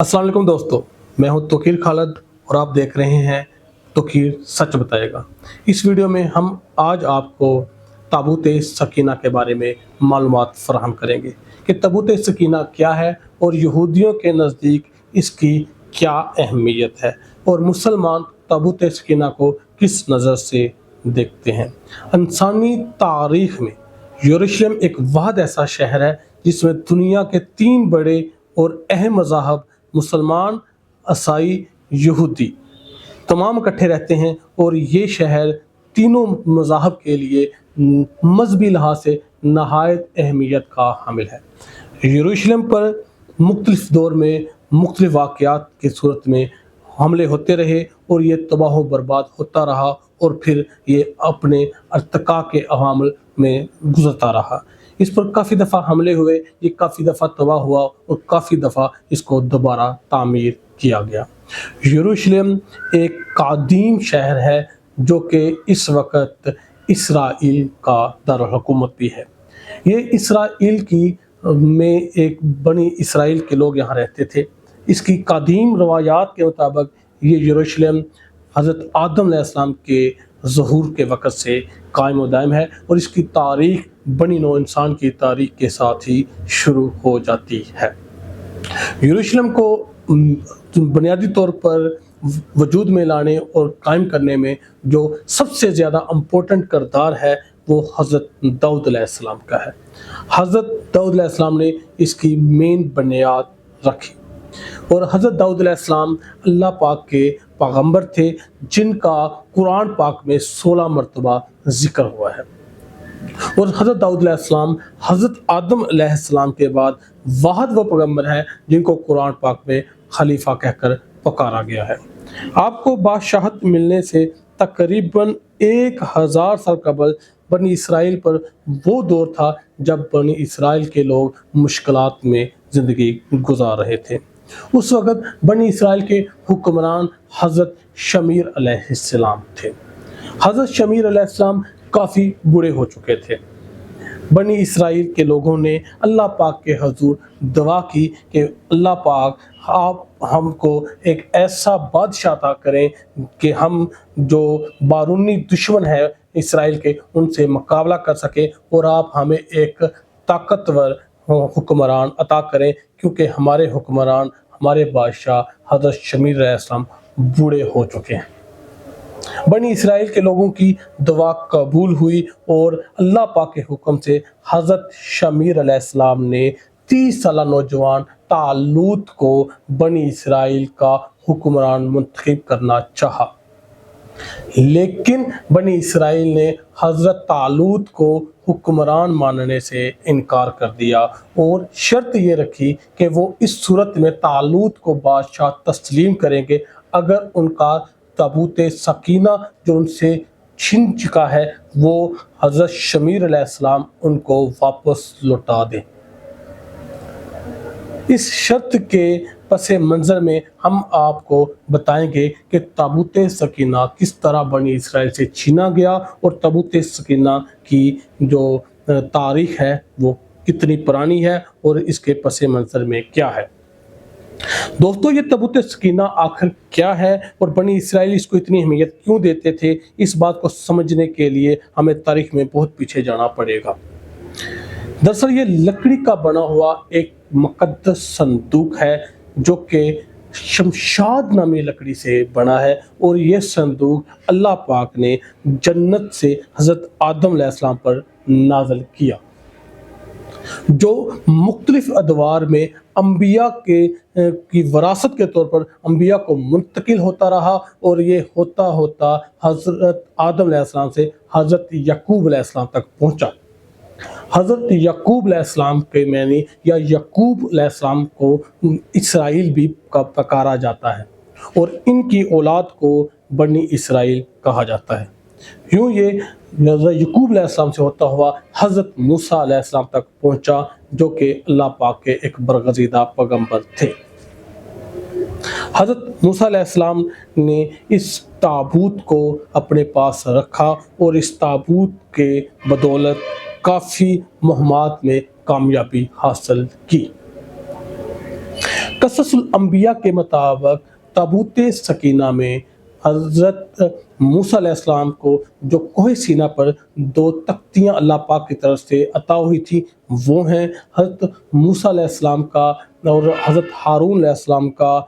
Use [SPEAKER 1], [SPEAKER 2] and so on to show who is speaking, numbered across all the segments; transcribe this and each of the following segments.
[SPEAKER 1] अस्सलाम वालेकुम दोस्तों, मैं हूं तोकीर खालिद और आप देख रहे हैं तोकीर सच बताएगा। इस वीडियो में हम आज आपको ताबूत सकीना के बारे में मालूमात फराहम करेंगे कि ताबूत सकीना क्या है और यहूदियों के नज़दीक इसकी क्या अहमियत है और मुसलमान ताबूत सकीना को किस नज़र से देखते हैं। इंसानी तारीख़ में यरूशलेम एक वाहिद ऐसा शहर है जिसमें दुनिया के 3 बड़े और अहम मज़ाहब मुसलमान, ईसाई, यहूदी तमाम इकट्ठे रहते हैं और ये शहर तीनों मज़ाहब के लिए मजहबी लिहाज से नहायत अहमियत का हामिल है। यरूशलेम पर मुख्तलिफ दौर में मुख्तलिफ वाक़यात की सूरत में हमले होते रहे और ये तबाह व बर्बाद होता रहा और फिर ये अपने अर्तका के अवामल में गुजरता रहा। इस पर काफ़ी दफ़ा हमले हुए, ये काफ़ी दफ़ा तबाह हुआ और काफ़ी दफ़ा इसको दोबारा तामीर किया गया। यरूशलेम एक कादीम शहर है जो कि इस वक्त इसराइल का दारुल-हुकूमत भी है। ये इसराइल की में एक बनी इसराइल के लोग यहाँ रहते थे। इसकी कादीम रवायात के मुताबिक ये यरूशलेम हज़रत आदम अलैहिस्सलाम के ज़हूर के वक़्त से कायम व दायम है और इसकी तारीख़ बनी नौ इंसान की तारीख़ के साथ ही शुरू हो जाती है। यरूशलेम को बुनियादी तौर पर वजूद में लाने और कायम करने में जो सबसे ज़्यादा इम्पोर्टेंट किरदार है वो हज़रत दाऊद अलैहिस्सलाम का है। हज़रत दाऊद अलैहिस्सलाम ने इसकी मेन बुनियाद रखी और हज़रत दाऊद अलैहिस्सलाम अल्लाह पाक के पैगंबर थे जिनका कुरान पाक में 16 मरतबा ज़िक्र हुआ है और हज़रत दाऊद अलैहिस्सलाम हज़रत आदम अलैहिस्सलाम के बाद वाहिद वो पैगंबर है जिनको कुरान पाक में खलीफा कहकर पुकारा गया है। आपको बादशाहत मिलने से तकरीबन 1000 साल कबल बनी इसराइल पर वो दौर था जब बनी इसराइल के लोग मुश्किलात में ज़िंदगी गुजार रहे थे। उस वक़्त बनी इसराइल के हुक्मरान हज़रत शमीर अलैहिस्सलाम थे। हज़रत शमीर अलैहिस्सलाम काफ़ी बूढ़े हो चुके थे। बनी इसराइल के लोगों ने अल्लाह पाक के हजूर दुआ की कि अल्लाह पाक आप हमको एक ऐसा बादशाह अता करें कि हम जो बारूनी दुश्मन है इसराइल के उनसे मुकाबला कर सके और आप हमें एक ताकतवर हुक्मरान अता करें क्योंकि हमारे हुक्मरान हमारे बादशाह हज़रत शमीर अलैहिस्सलाम बूढ़े हो चुके हैं। बनी इसराइल के लोगों की दुआ कबूल हुई और अल्लाह पाक के हुक्म से हज़रत शमीर अलैहिस्सलाम ने 30 साला नौजवान तालूत को बनी इसराइल का हुक्मरान मुंतखब करना चाहा, लेकिन बनी इसराइल ने हज़रत तालूत को हुक्मरान मानने से इनकार कर दिया और शर्त ये रखी कि वो इस सूरत में तालूत को बादशाह तस्लीम करेंगे अगर उनका ताबूत सकीना जो उनसे छिन चुका है वो हज़रत शमीर अलैहिस्सलाम उनको वापस लौटा दें। इस शर्त के पस मंज़र में हम आपको बताएंगे कि ताबूत सकीना किस तरह बनी इसराइल से छीना गया और ताबूत सकीना की जो तारीख़ है वो कितनी पुरानी है और इसके पस मंज़र में क्या है। दोस्तों, ये ताबूत सकीना आखिर क्या है और बनी इसराइल इसको इतनी अहमियत क्यों देते थे, इस बात को समझने के लिए हमें तारीख़ में बहुत पीछे जाना पड़ेगा। दरअसल ये लकड़ी का बना हुआ एक मुक़द्दस संदूक है जो कि शमशाद नामी लकड़ी से बना है और ये संदूक अल्लाह पाक ने जन्नत से हज़रत आदम अलैहिस्सलाम पर नाज़िल किया जो मुख्तलिफ अदवार में अम्बिया की वरासत के तौर पर अम्बिया को मुंतकिल होता रहा और ये होता होता हज़रत आदम अलैहिस्सलाम से हज़रत यकूब अलैहिस्सलाम तक पहुँचा। हज़रत यकूब अलैहिस्सलाम के मैंने या यकूब अलैहिस्सलाम को इसराइल भी का पुकारा जाता है और इनकी औलाद को बनी इसराइल कहा जाता है। यूँ ये यकूब अलैहिस्सलाम से होता हुआ हज़रत मूसा अलैहिस्सलाम तक पहुँचा जो कि अल्लाह पाक के एक बरगज़ीदा पैगंबर थे। हज़रत मूसा अलैहिस्सलाम ने इस ताबूत को अपने पास रखा और इस ताबूत के बदौलत काफ़ी मुहिमात में कामयाबी हासिल की। قصص الانبیاء کے مطابق تابوت سکینہ میں حضرت موسیٰ علیہ السلام کو جو کوہ سینا پر 2 تختیاں اللہ پاک کی طرف سے عطا ہوئی تھی، وہ ہیں حضرت موسیٰ علیہ السلام کا اور حضرت ہارون علیہ السلام کا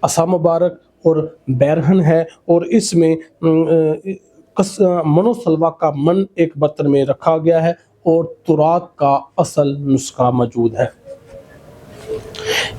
[SPEAKER 1] عصا مبارک اور بیرہن ہے، اور اس میں من و سلوہ کا من ایک برتن میں رکھا گیا ہے اور تورات کا اصل نسخہ موجود ہے۔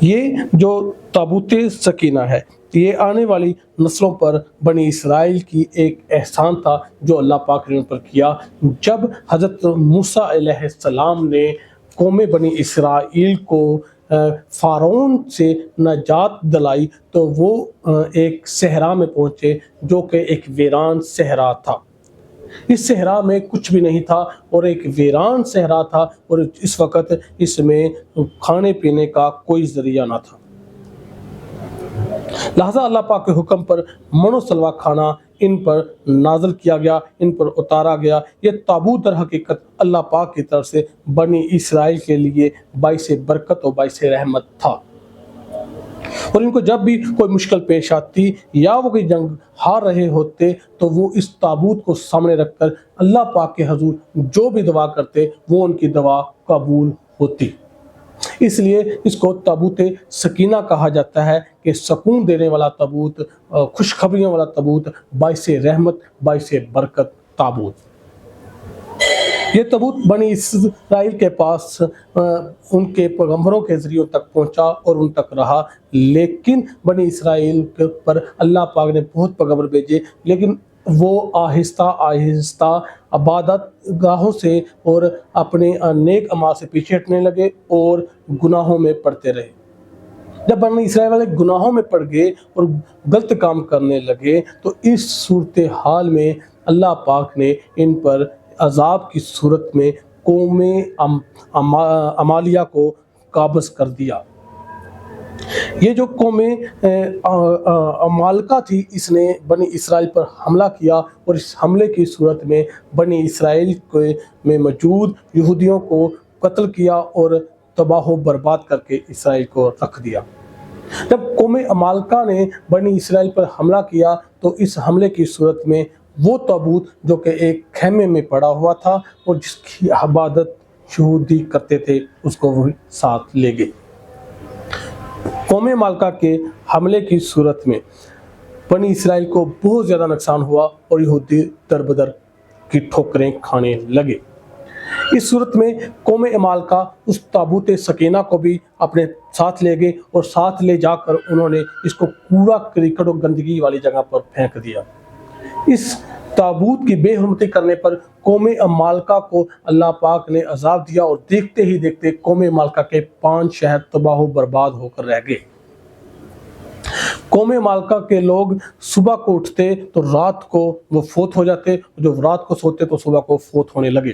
[SPEAKER 1] یہ جو تابوت سکینہ ہے، یہ آنے والی نسلوں پر بنی اسرائیل کی ایک احسان تھا جو اللہ پاک نے ان پر کیا۔ جب حضرت موسیٰ علیہ السلام نے قوم بنی اسرائیل کو فرعون سے نجات دلائی تو وہ ایک صحرا میں پہنچے جو کہ ایک ویران صحرا تھا۔ اس صحرا میں کچھ بھی نہیں تھا اور ایک ویران صحرا تھا، اور اس وقت اس میں کھانے پینے کا کوئی ذریعہ نہ تھا۔ لہذا اللہ پاک کے حکم پر من و سلوہ کھانا ان پر نازل کیا گیا، ان پر اتارا گیا۔ یہ تابوت در حقیقت اللہ پاک کی طرف سے بنی اسرائیل کے لیے باعث برکت اور باعث رحمت تھا، اور ان کو جب بھی کوئی مشکل پیش آتی یا وہ کوئی جنگ ہار رہے ہوتے تو وہ اس تابوت کو سامنے رکھ کر اللہ پاک کے حضور جو بھی دعا کرتے وہ ان کی دعا قبول ہوتی۔ اس لیے اس کو تابوت سکینہ کہا جاتا ہے کہ سکون دینے والا تابوت، خوشخبریوں والا تابوت، باعث رحمت، باعث برکت تابوت۔ یہ تابوت بنی اسرائیل کے پاس ان کے پیغمبروں کے ذریعے تک پہنچا اور ان تک رہا، لیکن بنی اسرائیل پر اللہ پاک نے بہت پیغمبر بھیجے، لیکن وہ آہستہ آہستہ عبادت گاہوں سے اور اپنے نیک اعمال سے پیچھے ہٹنے لگے اور گناہوں میں پڑتے رہے۔ جب بنی اسرائیل والے گناہوں میں پڑ گئے اور غلط کام کرنے لگے تو اس صورتحال میں اللہ پاک نے ان پر عذاب کی صورت میں قوم عمالیہ کو قابض کر دیا۔ یہ جو قوم عمالقہ تھی، اس نے بنی اسرائیل پر حملہ کیا، اور اس حملے کی صورت میں بنی اسرائیل میں موجود یہودیوں کو قتل کیا اور تباہ و برباد کر کے اسرائیل کو رکھ دیا۔ جب قوم عمالقہ نے بنی اسرائیل پر حملہ کیا تو اس حملے کی صورت میں وہ تابوت جو کہ ایک خیمے میں پڑا ہوا تھا اور جس کی عبادت یہودی کرتے تھے، اس کو وہ ساتھ لے گئے۔ قوم عمالقہ کے حملے کی صورت میں بنی اسرائیل کو بہت زیادہ نقصان ہوا اور یہودی در بدر کی ٹھوکریں کھانے لگے۔ اس صورت میں قوم عمالقہ اس تابوت سکینہ کو بھی اپنے ساتھ لے گئے اور ساتھ لے جا کر انہوں نے اس کو کوڑا کرکٹ اور گندگی والی جگہ پر پھینک دیا۔ اس تابوت کی بے حرمتی کرنے پر قوم عمالقہ کو اللہ پاک نے عذاب دیا، اور دیکھتے ہی دیکھتے قوم عمالقہ کے 5 شہر تباہ و برباد ہو کر رہ گئے۔ قوم عمالقہ کے لوگ صبح کو اٹھتے تو رات کو وہ فوت ہو جاتے، جو رات کو سوتے تو صبح کو فوت ہونے لگے۔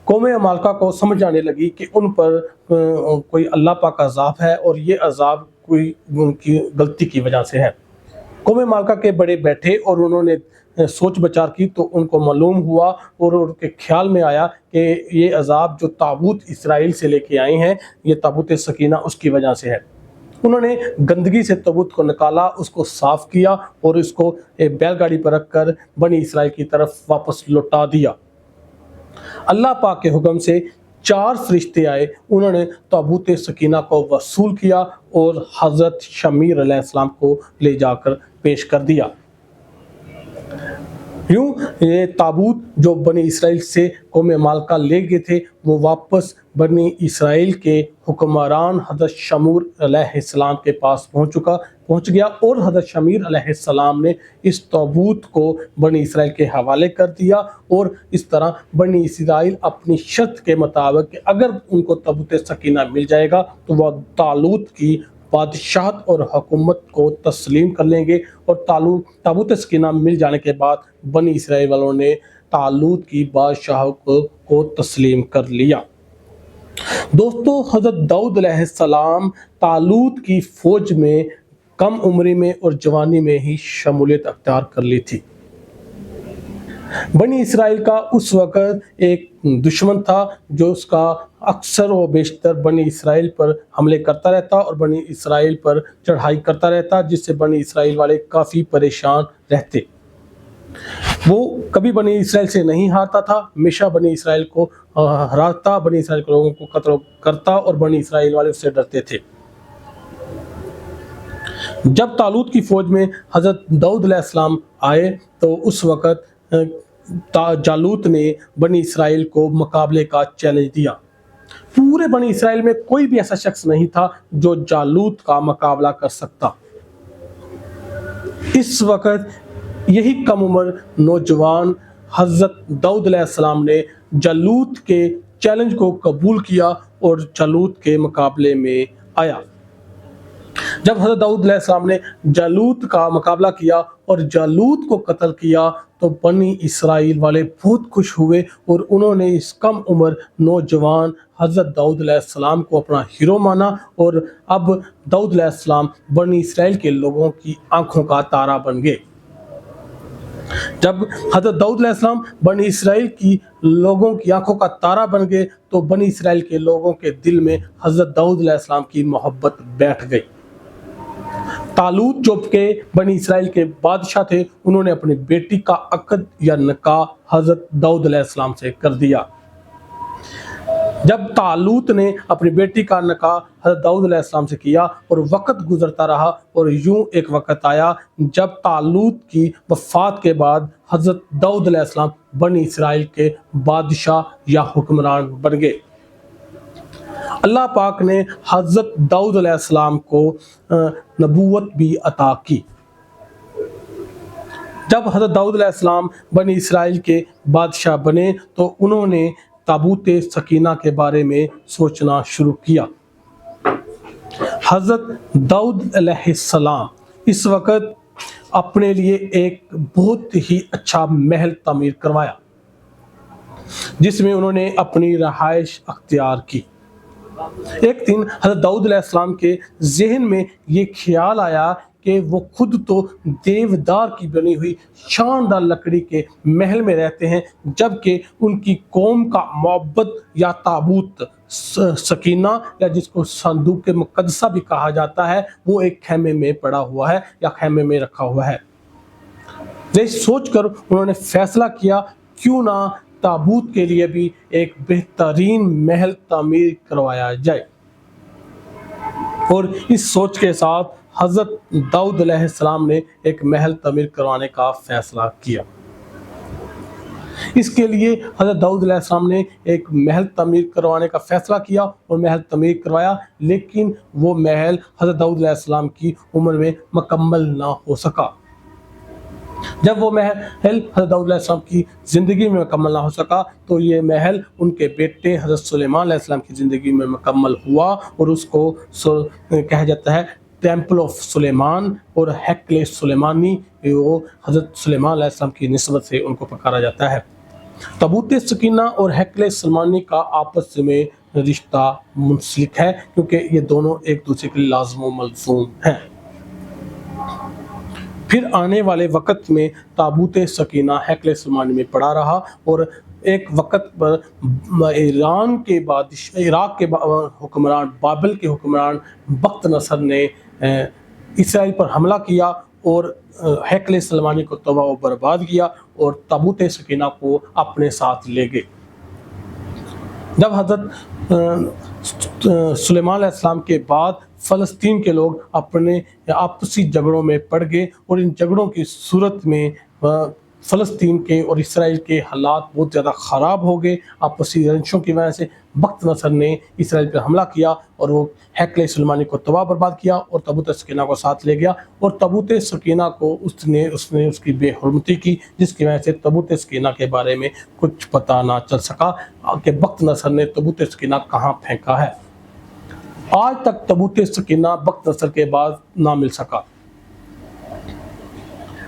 [SPEAKER 1] قوم عمالقہ کو سمجھ آنے لگی کہ ان پر کوئی اللہ پاک کا عذاب ہے، اور یہ عذاب کوئی ان کی غلطی کی وجہ سے ہے۔ قوم عمالقہ کے بڑے بیٹھے اور انہوں نے سوچ بچار کی تو ان کو معلوم ہوا اور ان کے خیال میں آیا کہ یہ عذاب جو تابوت اسرائیل سے لے کے آئے ہیں، یہ تابوت سکینہ اس کی وجہ سے ہے۔ انہوں نے گندگی سے تابوت کو نکالا، اس کو صاف کیا اور اس کو بیل گاڑی پر رکھ کر بنی اسرائیل کی طرف واپس لوٹا دیا۔ اللہ پاک کے حکم سے 4 فرشتے آئے، انہوں نے تابوت سکینہ کو وصول کیا اور حضرت شمیر علیہ السلام کو لے جا کر پیش کر دیا۔ یوں یہ تابوت جو بنی اسرائیل سے قوم عمالقہ لے گئے تھے وہ واپس بنی اسرائیل کے حکمران حضرت شمور علیہ السلام کے پاس پہنچ گیا، اور حضرت شمیر علیہ السلام نے اس تابوت کو بنی اسرائیل کے حوالے کر دیا، اور اس طرح بنی اسرائیل اپنی شرط کے مطابق کہ اگر ان کو تابوت سکینہ مل جائے گا تو وہ طالوت کی بادشاہت اور حکومت کو تسلیم کر لیں گے، اور تابوت سکینہ مل جانے کے بعد بنی اسرائیل والوں نے طالوت کی بادشاہت کو تسلیم کر لیا۔ دوستو، حضرت داؤد علیہ السلام طالوت کی فوج میں کم عمری میں اور جوانی میں ہی شمولیت اختیار کر لی تھی۔ बनी इसराइल का उस वक़्त एक दुश्मन था जो उसका अक्सर व बेशतर बनी इसराइल पर हमले करता रहता और बनी इसराइल पर चढ़ाई करता रहता, जिससे बनी इसराइल वाले काफ़ी परेशान रहते। वो कभी बनी इसराइल से नहीं हारता था, हमेशा बनी इसराइल को हराता, बनी इसराइल के लोगों को कत्ल करता और बनी इसराइल वाले उससे डरते थे। जब तालूत की फौज में हज़रत दाऊद अलैहिस्सलाम आए तो उस वक़्त जालूत ने बनी इसराइल को मुकाबले का चैलेंज दिया। पूरे बनी इसराइल में कोई भी ऐसा शख्स नहीं था जो जालूत का मुकाबला कर सकता। इस वक़्त यही कम उम्र नौजवान हज़रत दाऊद अलैहिस्सलाम ने जालूत के चैलेंज को कबूल किया और जालूत के मुकाबले में आया। जब हज़रत दाऊद अलैहिस्सलाम ने जालूत का मुकाबला किया और जालूत को कत्ल किया तो बनी इसराइल वाले बहुत खुश हुए और उन्होंने इस कम उम्र नौजवान हज़रत दाऊद अलैहिस्सलाम को अपना हीरो माना और अब दाऊद अलैहिस्सलाम बनी इसराइल के लोगों की आंखों का तारा बन गए। जब हज़रत दाऊद अलैहिस्सलाम बनी इसराइल की लोगों की आंखों का तारा बन गए तो बनी इसराइल के लोगों के दिल में हज़रत दाऊद अलैहिस्सलाम की मोहब्बत बैठ गई। तालूत जो के बनी इसराइल के बादशाह थे, उन्होंने अपनी बेटी का अक़द या निकाह हज़रत दाऊद अलैहिस्सलाम से कर दिया। जब तालूत ने अपनी बेटी का निकाह हज़रत दाऊद अलैहिस्सलाम से किया और वक़्त गुजरता रहा और यूं एक वक़्त आया जब तालूत की वफ़ात के बाद हज़रत दाऊद अलैहिस्सलाम बनी इसराइल के बादशाह या हुक्मरान बन गए। अल्लाह पाक ने हज़रत दाऊद अलैहिस्सलाम को नबूवत भी अता की। जब हज़रत दाऊद अलैहिस्सलाम बनी इसराइल के बादशाह बने तो उन्होंने ताबूत सकीना के बारे में सोचना शुरू किया। हज़रत दाऊद अलैहिस्सलाम इस वक़्त अपने लिए एक बहुत ही अच्छा महल तामीर करवाया जिसमें उन्होंने अपनी रहाइश अख्तियार की। एक दिन हज़रत दाऊद अलैहिस्सलाम के ज़हन में ये ख्याल आया कि वो खुद तो देवदार की बनी हुई शानदार लकड़ी के महल में रहते हैं, जबकि उनकी कौम का मोहब्बत या ताबूत सकीना या जिसको संदूक मुक़द्दसा भी कहा जाता है वो एक खैमे में पड़ा हुआ है या खैमे में रखा हुआ है। ये सोचकर उन्होंने फैसला किया क्यों ना ताबूत के लिए भी एक बेहतरीन महल तामीर करवाया जाए, और इस सोच के साथ हज़रत दाऊद अलैहिस्सलाम ने एक महल तामीर करवाने का फैसला किया। इसके लिए हज़रत दाऊद अलैहिस्सलाम ने एक महल तामीर करवाने का फैसला किया और महल तामीर करवाया, लेकिन वो महल हज़रत दाऊद अलैहिस्सलाम की उम्र में मुकम्मल ना हो सका। जब वो महल हज़रत दाऊद अलैहिस्सलाम की ज़िंदगी में मुकम्मल ना हो सका तो ये महल उनके बेटे हज़रत सुलेमान अलैहिस्सलाम की ज़िंदगी में मुकम्मल हुआ और उसको कहा जाता है टेम्पल ऑफ सुलेमान और हैकले सुलेमानी, वो हज़रत सुलेमान अलैहिस्सलाम की निस्बत से उनको पुकारा जाता है। ताबूत सकीना और हैकले सुलेमानी का आपस में रिश्ता मुंसलिक है क्योंकि ये दोनों एक दूसरे के लाज़िम मलज़ूम हैं। फिर आने वाले वक़्त में ताबूत सकीना हैकले सुलेमानी में पड़ा रहा और एक वक़्त पर इराक़ के हुक्मरान बाबिल के हुक्मरान बख्त नसर ने इसराइल पर हमला किया और हैकले सुलेमानी को तबाह व बर्बाद किया और ताबूत सकीना को अपने साथ ले गए। जब हज़रत सुलेमान अलैहिस्सलाम के बाद फ़लस्तीन के लोग अपने आपसी झगड़ों में पड़ गए और इन झगड़ों की सूरत में फ़लस्तीन के और इसराइल के हालात बहुत ज़्यादा ख़राब हो गए। आपसी रंजिशों की वजह से बख्त नसर ने इसराइल पर हमला किया और वो हैकले सुलेमानी को तबाह बर्बाद किया और ताबूत सकीना को साथ ले गया और ताबूत सकीना को उसने उसकी बेहुरमती की, जिसकी वजह से ताबूत सकीना के बारे में कुछ पता ना चल सका कि बख्त नसर ने ताबूत सकीना कहाँ फेंका है। आज तक ताबूत सकीना बख्त नसर के बाद ना मिल सका।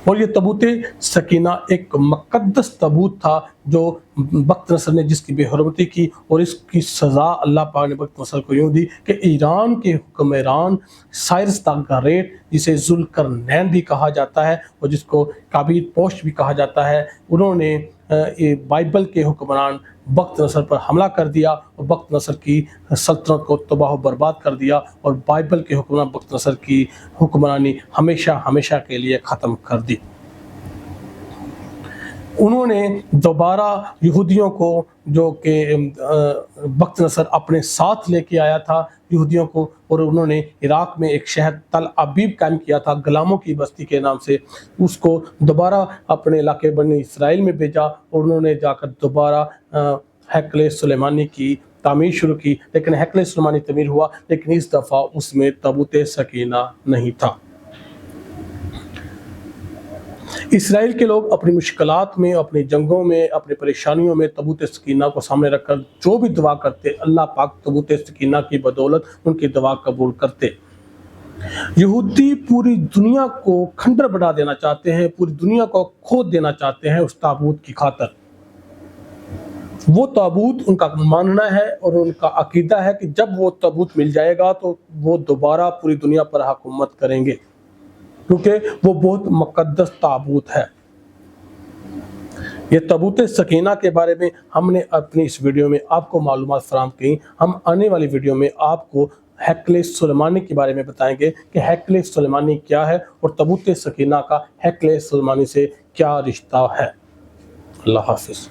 [SPEAKER 1] اور یہ تابوت سکینہ ایک مقدس تابوت تھا جو بخت نصر نے جس کی بے حرمتی کی، اور اس کی سزا اللہ پاک نے بخت نصر کو یوں دی کہ ایران کے حکمران سائرس دا گریٹ، جسے ذوالقرنین بھی کہا جاتا ہے اور جس کو کابیر پوش بھی کہا جاتا ہے، انہوں نے بائبل کے حکمران بخت نصر پر حملہ کر دیا اور بخت نصر کی سلطنت کو تباہ و برباد کر دیا، اور بائبل کے حکمران بخت نصر کی حکمرانی ہمیشہ ہمیشہ کے لیے ختم کر دی۔ انہوں نے دوبارہ یہودیوں کو، جو کہ بخت نصر اپنے ساتھ لے کے آیا تھا یہودیوں کو، اور انہوں نے عراق میں ایک شہر تل ابیب قائم کیا تھا غلاموں کی بستی کے نام سے، اس کو دوبارہ اپنے علاقے بنی اسرائیل میں بھیجا، اور انہوں نے جا کر دوبارہ ہیکل سلیمانی کی تعمیر شروع کی، لیکن ہیکل سلیمانی تعمیر ہوا، لیکن اس دفعہ اس میں تابوت سکینہ نہیں تھا۔ اسرائیل کے لوگ اپنی مشکلات میں، اپنی جنگوں میں، اپنی پریشانیوں میں تابوت سکینہ کو سامنے رکھ کر جو بھی دعا کرتے، اللہ پاک تابوت سکینہ کی بدولت ان کی دعا قبول کرتے۔ یہودی پوری دنیا کو کھنڈر بنا دینا چاہتے ہیں، پوری دنیا کو کھود دینا چاہتے ہیں اس تابوت کی خاطر۔ وہ تابوت ان کا ماننا ہے اور ان کا عقیدہ ہے کہ جب وہ تابوت مل جائے گا تو وہ دوبارہ پوری دنیا پر حکومت کریں گے، کیونکہ وہ بہت مقدس تابوت ہے۔ یہ تابوت سکینہ کے بارے میں ہم نے اپنی اس ویڈیو میں آپ کو معلومات فراہم کی۔ ہم آنے والی ویڈیو میں آپ کو ہیکل سلیمانی کے بارے میں بتائیں گے کہ ہیکل سلیمانی کیا ہے اور تابوت سکینہ کا ہیکل سلیمانی سے کیا رشتہ ہے۔ اللہ حافظ۔